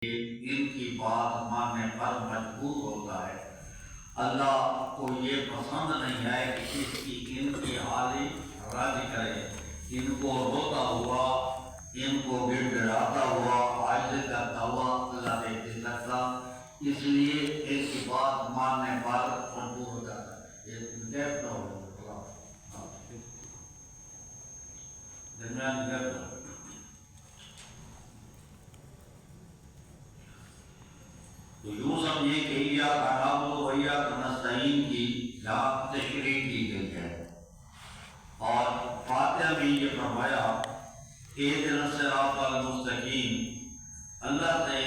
ان کی بات ماننے پر مجبور ہوتا ہے۔ اللہ کو یہ پسند نہیں ہے کہ اس کی ان کی حالی رد کرے، ان کو روتا ہوا، ان کو گڑ گڑاتا ہوا، عاجز کرتا ہوا اللہ دیکھ سکتا، اس لیے ان کی بات ماننے پر مجبور ہو جاتا ہے۔ یہ گیپ نہ ہو درمیان گیپ نہ ہو۔ تو یوں سمجھے کہ ایاک نعبد و ایاک نستعین کی یہاں تشریح کی گئی ہے، اور فاتحہ میں یہ فرمایا اہدنا الصراط المستقیم، اللہ سے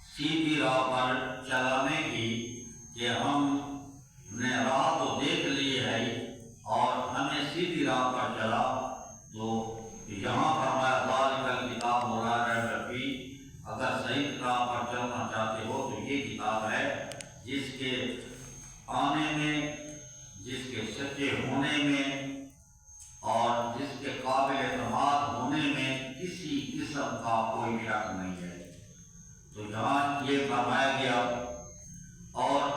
سیدھی راہ پر چلانے کی، کہ ہم نے راہ تو دیکھ لی ہے اور ہمیں سیدھی راہ پر چلا۔ تو یہاں فرمایا ذالک الکتاب لا ریب فیہ، اگر صحیح راہ پر چلنا چاہتے ہو تو یہ کتاب ہے جس کے آنے میں، جس کے سچے ہونے میں اور جس کے قابل اعتماد ہونے میں کسی قسم کا کوئی شک نہیں ہے۔ تو یہاں یہ فرمایا گیا، اور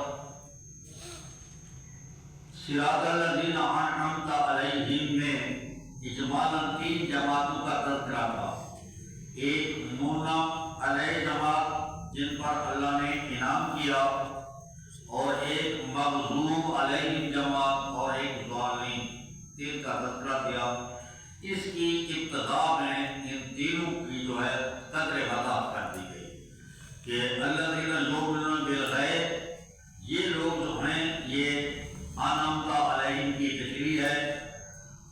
صراط الذین انعمت علیہم میں اجمالاً 3 جماعتوں کا تذکرہ تھا۔ ایک منعم علیہ جماعت جن پر اللہ نے انعام کیا، اور ایک مغضوب علیہ جماعت، اور ایک ضالین، 3 کا تذکرہ کیا۔ اس کی ابتدا میں ان تینوں کی جو ہے قدر وضاحت کر دی گئی کہ الذین یؤمنون بالغیب، یہ لوگ جو ہیں یہ انعمت علیہم کی تشریح ہے،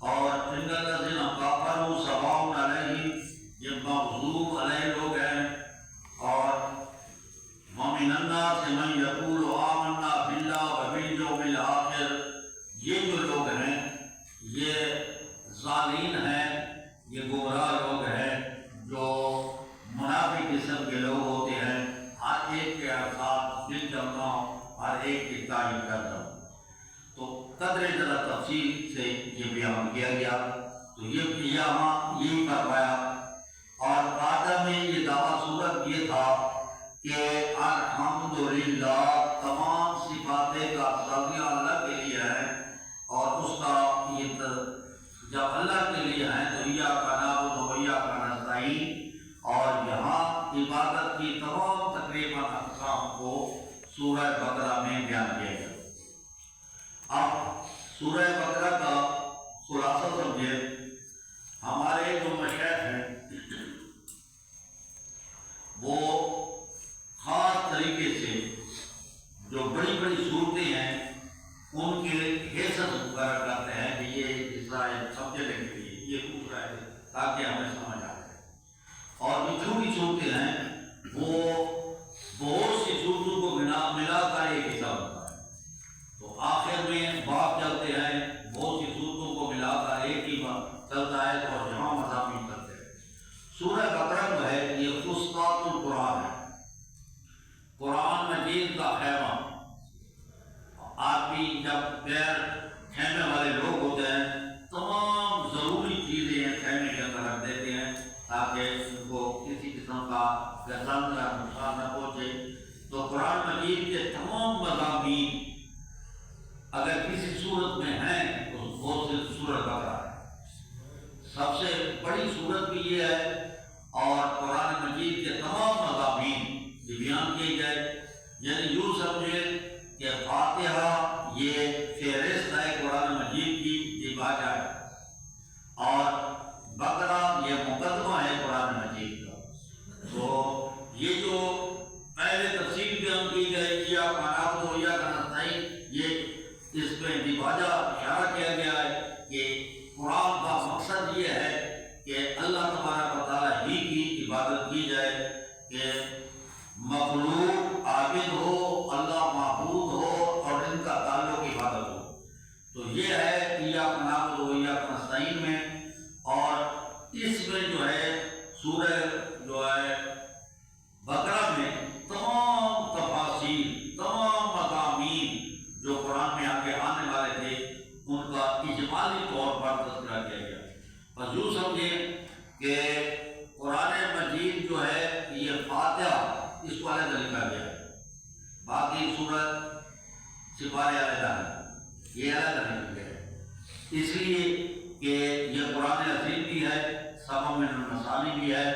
اور ان الذین کفروا سواء علیہم، یہ مغضوب علیہ لوگ ہیں، اور ومن الناس من یقول آمنا باللہ وبالیوم الآخر، یہ جو لوگ ہیں یہ ظالین ہیں، یہ گمراہ لوگ ہیں، جو منافق قسم کے لوگ ہوتے ہیں، ہر ایک کے ساتھ دل جمتا ہوں، ہر ایک کی تعریف کرتا ہوں۔ تو قدر ذرا تفصیل سے یہ بیان کیا گیا، تو یہ یہاں یہی فرمایا، اور فاتحہ میں یہ دعویٰ صورت یہ تھا کہ الحمدللہ، تمام صفاتیں کا سازیاں اللہ کے لیے ہیں، اور اس کا یہ جب اللہ کے لیے ہیں تو ایاک نعبد و ایاک نستعین، اور یہاں عبادت کی تمام تقریباً اقسام کو سورہ بقرہ میں بیان کیا گیا۔ اب سورہ بقرہ کا خلاصہ سمجھے، ہمارے جو مشائخ ہیں وہ خاص طریقے سے جو بڑی بڑی صورتیں ہیں ان کے حیثیت مقرر کرتے ہیں کہ یہ اسرائیل سمجھنے کے لیے یہ پوچھ رہے تھے تاکہ ہمیں سمجھ آ جائے، اور جو چھوٹی صورتیں ہیں وہ بہت سی صورتوں کو ملا کر ایک حصہ ہوتا ہے، تو آخر میں باب چلتے ہیں، بہت سی صورتوں کو ملا کر ایک ہی چلتا ہے، اور جہاں مضامین چلتے ہیں۔ سورہ بقرہ جو ہے یہ فسطاط القرآن ہے، قرآن مجید کا خیمہ۔ آدمی جب غیر خیمے والے لوگ ہوتے ہیں تمام ضروری چیزیں خیمے کے اندر رکھ دیتے ہیں تاکہ ان کو کسی قسم کا گزن یا نقصان نہ پہنچے۔ تو قرآن مجید کے تمام مضامین اگر کسی صورت میں ہیں تو بہت سی سورہ بقرہ ہے، سب سے بڑی صورت بھی یہ ہے، اور قرآن مجید کے تمام مضامین یہ بیان کیے گئے، یعنی یوں سمجھے کہ فاتحہ یہ فہرست ہے قرآن مجید کی، یہ باجا ہے، اور بقرہ یہ مقدمہ ہے قرآن مجید کا۔ تو یہ جو پہلے تفصیل بیان کی گئی ایاک نعبد و ایاک نستعین، یہ اس پہ دیواجہ اشارہ کیا گیا ہے کہ قرآن کا مقصد یہ ہے کہ اللہ تبارک و تعالیٰ ہی کی عبادت کی جائے، کہ مخلوق عابد ہو، اللہ معبود ہو، اور ان کا تعلق عبادت ہو۔ تو یہ ہے ایاک نعبد و ایاک نستعین میں، اور اس میں جو ہے سورہ جو ہے بقرہ میں تمام تفاصیل، تمام مضامین جو قرآن میں آگے آنے والے تھے ان کا اجمالی طور پر تذکرہ کیا گیا۔ بس یوں سمجھیں کہ قرآن مجید جو ہے یہ فاتحہ اس کو علیحدہ لکھا گیا ہے، باقی سورت سپارے علیحدہ ہے، یہ علیحدہ لکھا گیا ہے، اس لیے کہ یہ قرآن عظیم بھی ہے، سبع من المثانی بھی ہے،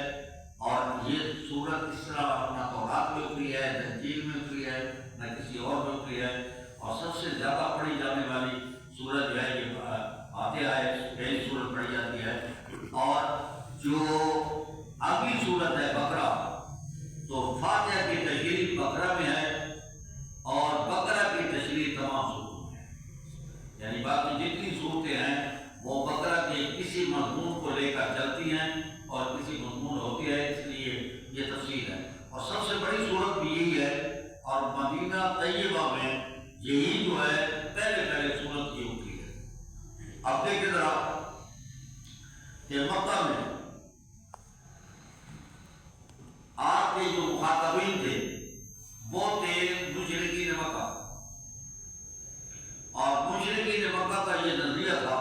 اور یہ سورت اس طرح نہ تورات میں اتری ہے، نہ انجیل میں اتری ہے، نہ کسی اور میں اتری ہے، اور سب سے زیادہ پڑھی جانے والی سورت جو ہے یہ فاتحہ ہے، پہلی سورت پڑھی جاتی ہے۔ اور جو اگلی سورت ہے بقرہ، تو فاتحہ کی تشریح بقرہ میں ہے اور بقرہ کی تشریح تمام سورتوں میں ہے، یعنی باقی جتنی صورتیں ہیں وہ بقرہ کے کسی مضمون کو لے کر چلتی ہیں اور کسی مضمون ہوتی ہے، اس لیے یہ تفصیل ہے۔ اور سب سے بڑی صورت بھی یہی ہے، اور مدینہ طیبہ میں یہی جو ہے پہلے صورت کی ہوتی ہے۔ اب دیکھیں ذرا کہ مکہ میں آپ کے جو مخاطبین تھے وہ تھے مشرکین مکہ، اور مشرکین مکہ کا یہ نظریہ تھا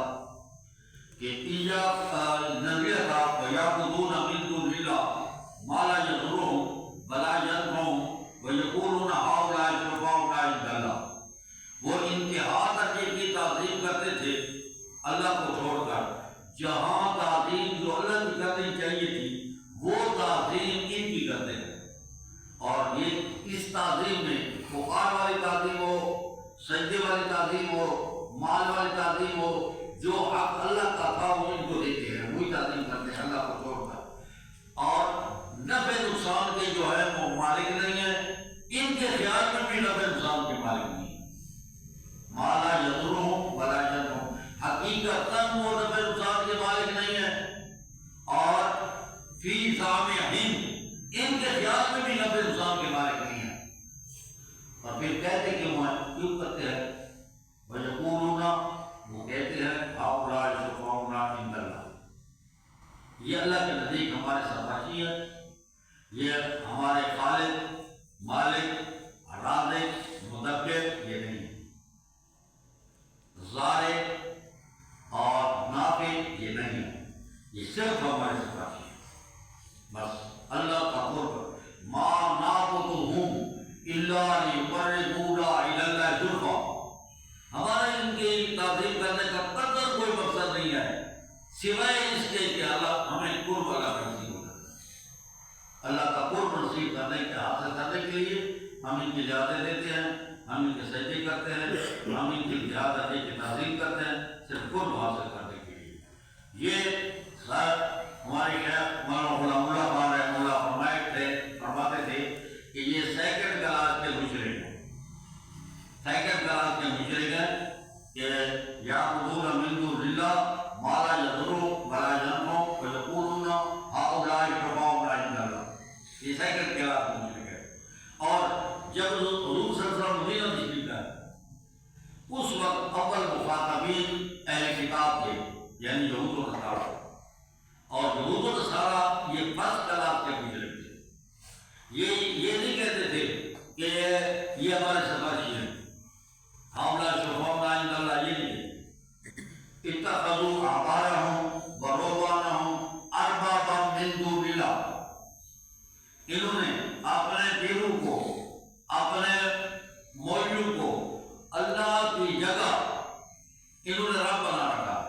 کہ نظریہ تھا وَيَعْبُدُونَ مِن دُونِ اللَّهِ مَا لَا يَضُرُّهُمْ وَلَا يَنفَعُهُمْ وَيَقُولُونَ هَؤُلَاءِ شُرَكَاؤُنَا عِندَ اللَّهِ، وہ انتہا تک کی تعظیم کرتے تھے اللہ کو چھوڑ کر، جہاں تعظیم جو اللہ کی کرنی چاہیے تھی وہ تعظیم ان کی کرتے ہیں، اور یہ اس تعظیم میں پکار والی تعظیم ہو، سجدے والی تعظیم ہو، مال والی تعظیم ہو، جو حق اللہ کا تھا وہ ان کو دیتے ہیں، وہی تعظیم کرتے ہیں اللہ کو چھوڑ کر، اور نفع نقصان کے جو ہے وہ مالک نہیں ہے، ان کے خیال میں بھی نفع نقصان کے مالک نہیں ہے، ما لا یضرهم ولا ینفعهم، حقیقتاً وہ نفع نقصان کے مالک نہیں ہے، اور فی زعمہم، ان کے خیال میں بھی نفع نقصان کے مالک نہیں ہے، اور پھر کہتے کیوں کرتے ہیں؟ وَيَقُولُونَ، وہ کہتے ہیں هَؤُلَاءِ شُرَكَاؤُنَا عِندَ اللَّهِ، یہ اللہ کے نزدیک ہمارے سفارشی ہے، یہ ہمارے خالق، مالک، رازق، مدبر یہ نہیں ہے، زارع اور نافع یہ نہیں ہے، یہ صرف ہمارے سفارشی ہے، بس اللہ کا قرب، ما نعبدهم الا ليقربونا الى الله زلفى، ہمارا ان کی تعظیم کرنے کا قطر کوئی مقصد نہیں ہے سوائے اس کے کہ اللہ ہمیں قرب اللہ کا نصیب ہوتا ہے، اللہ کا قرب نصیب کرنے کے حاصل کرنے کے لیے ہم ان کی اجازت دیتے ہیں، ہم ان کے سجدے کرتے ہیں، ہم ان کی اجازت دے کے تعظیم کرتے ہیں، صرف قرب حاصل کرنے کے لیے۔ یہ ہمارے شیخ مولانا غلام اللہ خان رحمہ اللہ فرماتے تھے کہ یہ سیکنڈ کلاس کے مشرک ہیں، سیکنڈ کلاس کے مشرک ہیں کہ یعبدون من دون اللہ ما لا یضرهم ولا ینفعهم ویقولون هؤلاء شرکاؤنا عند اللہ، یہ سیکنڈ کلاس کے مشرک ہے۔ اور جب حضور صلی اللہ علیہ وسلم مدینہ تشریف لائے اس وقت اول مخاطبین اہل کتاب تھے، یعنی یہود و نصارہ، اور یہود و نصارہ یہ فرسٹ کلاس کے مشرک تھے، یہ نہیں کہتے تھے کہ یہ ہمارے سفارشی ہیں، ہؤلاء شرکاؤنا عند اللہ، یہ نہیں کہتے، اتخذوا احبارهم ورهبانهم اربابا من دون اللہ، انہوں نے اپنے پیروں کو، اپنے مولویوں کو اللہ کی جگہ انہوں نے رب بنا رکھا ہے،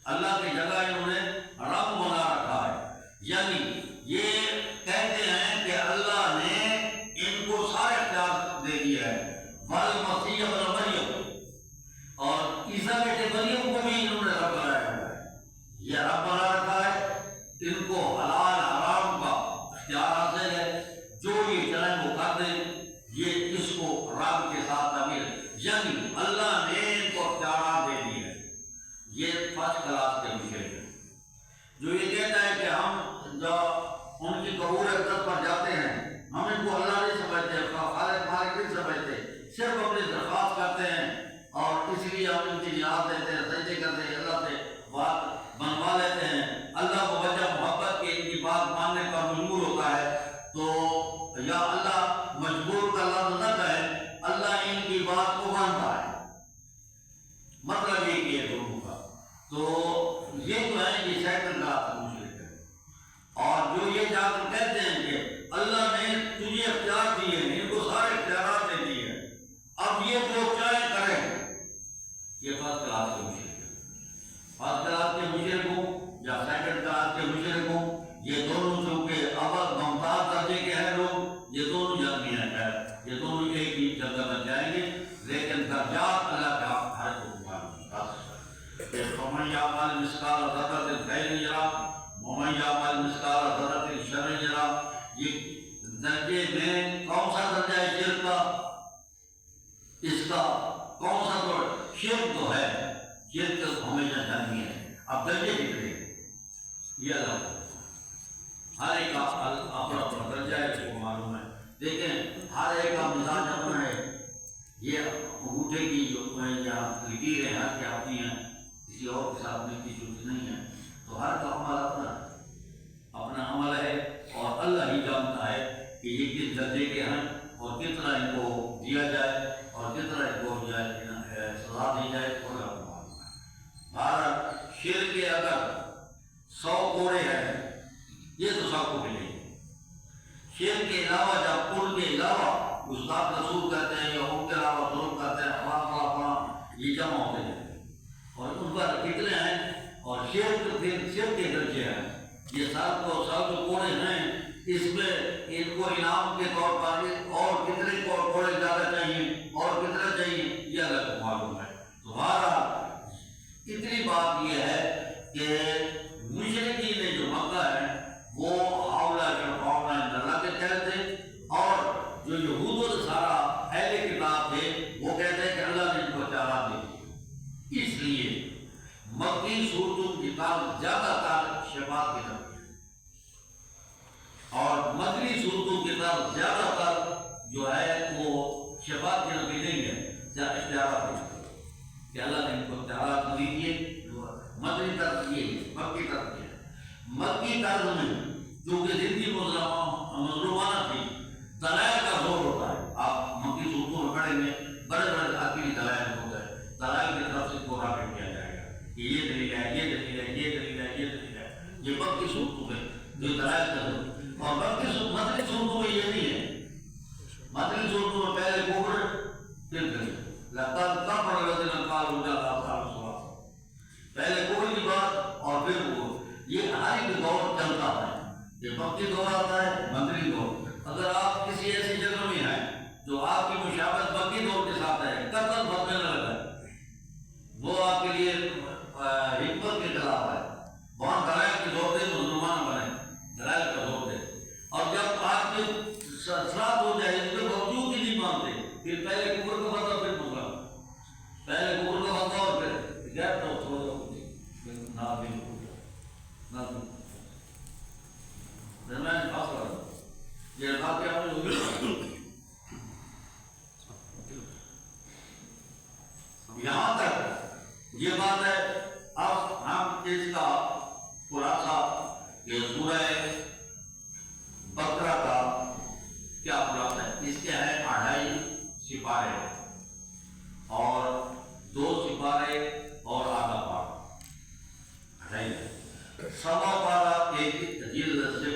اللہ کی جگہ انہوں نے رب بنا رکھا ہے، یعنی یہ کہتے ہیں کہ اللہ نے ان کو سارے اختیار دے دیا ہے، والمسیح ابن مریم، اور عیسیٰ بیٹے مریم کو بھی انہوں نے رب بنایا ہوا ہے، یہ رب بنا رکھا ہے، ان کو حلال حرام کا اختیار حاصل ہے، جو یہ چاہیں وہ کر دیں، یہ اس کو رب کے ساتھ تعبیر، یعنی اللہ نے ان کو اختیارات دے دی ہے، یہ فرسٹ کلاس کے مشرک ہیں، جو یہ کہتا ہے کہ ہم جو ان کی قبور عزت پر جاتے ہیں، ہم ان کو اللہ نہیں سمجھتے، خالق مالک نہیں سمجھتے، صرف اپنی درخواست کرتے ہیں، اور اس لیے ہم ان کی نیاز دیتے ہیں، سجدے کرتے ہیں، اللہ سے بات بنوا لیتے ہیں، اللہ کو وجہ محبت کے ان کی بات ماننے پر مجبور ہوتا ہے، تو یا اللہ مجبور کا لفظ نہ کہے، اللہ ان کی بات کو مانتا ہے، مطلب یہ کہ دونوں کا، تو یہ جو ہے یہ سیکنڈ کلاس کا مشرک ہے، اور جو یہ جا کر کہتے ہیں کہ اللہ نے درجے میں کون سا درجہ ہے شرک کا؟ اس کا کون سا تو شرک تو ہے، شرک ہمیشہ جانی ہے، اب درجے نکلے یہ الگ ہر ایک کا اپنا اپنا درجہ ہے، اس کو معلوم ہے. دیکھیں ہر ایک کا مزاج اپنا ہے. یہ انگوٹھے کی جو یہاں لکیریں ہر کی آتی ہیں، کسی اور کے ساتھ میں کی جوتی نہیں ہے. تو ہر کا عمل اپنا عمل ہے، اور اللہ ہی جانتا ہے کہ یہ کس درجے کے ہیں اور کتنا ان کو دیا جائے اور کتنا ان کو سزا دی جائے. بھارت شیر کے اگر 100 کوڑے ہیں یہ تو سب کو ملے گی. شیر کے علاوہ جب ان کے علاوہ استاد رسول کہتے ہیں یا ان کے علاوہ ضرور کہتے ہیں فلاں یہ جمع ہوتے ہیں اور ان پر کتنے ہیں. اور شیر کے درجے ہیں. یہ سب جو کوڑے ہیں اس میں ان کو انعام کے طور پر اور کتنے کوڑے زیادہ چاہیے اور کتنا چاہیے یہ الگ معلوم ہے. تمہارا اتنی بات یہ ہے کہ مشرقین نے جو مکہ ہے وہ حوالہ اللہ کے کہتے تھے، اور جو یہود و نصارہ اہل کتاب تھے وہ کہتے ہیں کہ اللہ نے ان کو چارہ دے دی. اس لیے مکی صورتوں کی کتاب زیادہ تر شفاعت کی طرف ہے اور مدنی صورتوں کی طرف زیادہ تر جو ہے وہ شفاعت کی طرف نہیں ہے، اختیارات ہے کہ اللہ نے ان کو اختیارات دیے. مدنی طرف یہ ہے، مکی طرف یہ ہے. مکی طرف میں جو کہ زندگی مظلومانہ تھی دلائل کا زور ہوتا ہے. آپ مکی صورتوں میں پڑھیں گے بڑے بڑے عقلی دلائل ہوتے ہیں، دلائل کی طرف سے کو راغب کیا جائے گا کہ یہ دلیل ہے، یہ دلیل ہے، یہ دلیل ہے، یہ دلیل ہے. یہ مکی صورتوں میں جو دلائل کا زور. اور مدنی صورتوں میں یہ نہیں ہے. مدنی صورتوں میں پہلے کفر پھر دلیل لقد کفر الذین قالوا ان اللہ تعالی ثلاثہ، پہلے کفر کی بات اور پھر وہ. یہ ہر ایک دور چلتا ہے. یہ مکی دور آتا ہے، مدنی دور. اگر آپ کسی ایسی جگہ میں ہیں جو آپ کی مشابہت مکی دور کے ساتھ ہے، قتل بدلنے نہ لگا وہ آپ کے لیے حکمت کے خلاف ہے. وہاں دلائل کے زور دے مظلومان بنے، دلائل کا زور دے. اور جب آپ کی سرات ہو جائے اس کے باوجود ہی نہیں مانتے، پھر پہلے کفر کا فتح پھر مسلم، پہلے کفر کا فتح اور پھر غیر تو چھوڑ دو نہ درمیان فاصلہ یہ بات کیا ہوگی. یہاں تک یہ بات ہے. اب ہم اس کا خلاصہ یہ سورہ بقرہ کا کیا خلاصہ ہے. اس کے ہے 2.5 سپارے اور 2 سپارے اور آدھا پارہ. 2.5 سوا پارہ ایک جلد سے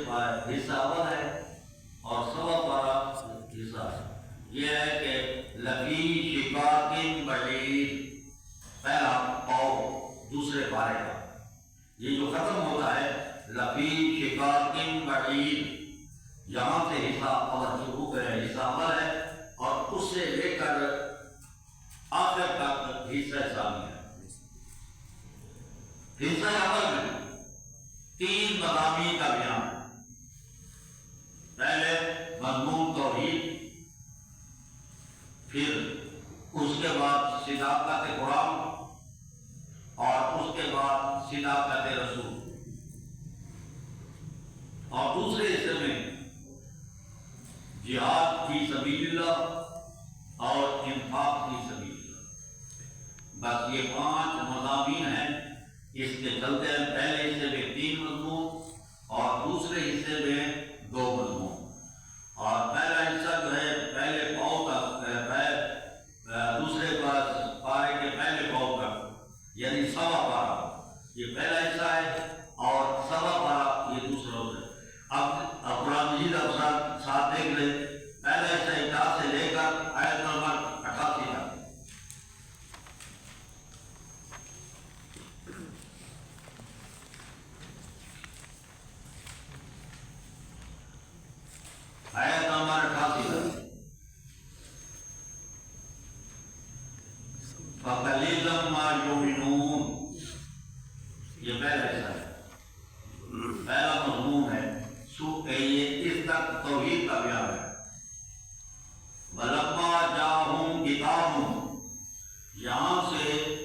حصہ اول ہے اور سوا پارہ حصہ ہے. یہ ہے کہ لفی شقاق بعید، پہلا پاؤ دوسرے پارے کا. یہ جو ختم ہوتا ہے لفی شقاق بعید، یہاں سے حصہ اول شروع کرے، حصہ اول ہے اور اس سے لے کر آخر تک حصہ ثانی ہے. حصہ اول میں 3 مضامین کا بیان ہے. پہلے مضمون توحید، پھر اس کے بعد صداقت قرآن اور اس کے بعد صداقت رسول، اور دوسرے حصے میں جہاد فی سبیل اللہ اور انفاق فی سبیل اللہ. بس یہ 5 مضامین ہیں. اس کے چلتے ہیں پہلے حصے میں 3 مضمون اور دوسرے حصے میں 2 مضمون. اور پہلا حصہ جو ہے پہلے پاؤ تک، دوسرے پارے کے پہلے پاؤ تک یعنی سوا پارہ یہ پہلا حصہ ہے اور سوا پارہ یہ دوسرا ہوتا ہے. اب قرآن مجید آپ ساتھ دیکھ لیں. پہلا حصہ 4 سے لے کر آیت نمبر 88 تک. آیت نمبر 88 تک. فَقَلِيلًا مَا يُؤْمِنُونَ، یہ پہلا حصہ ہے، پہلا مضمون ہے. یہ اس تک توحید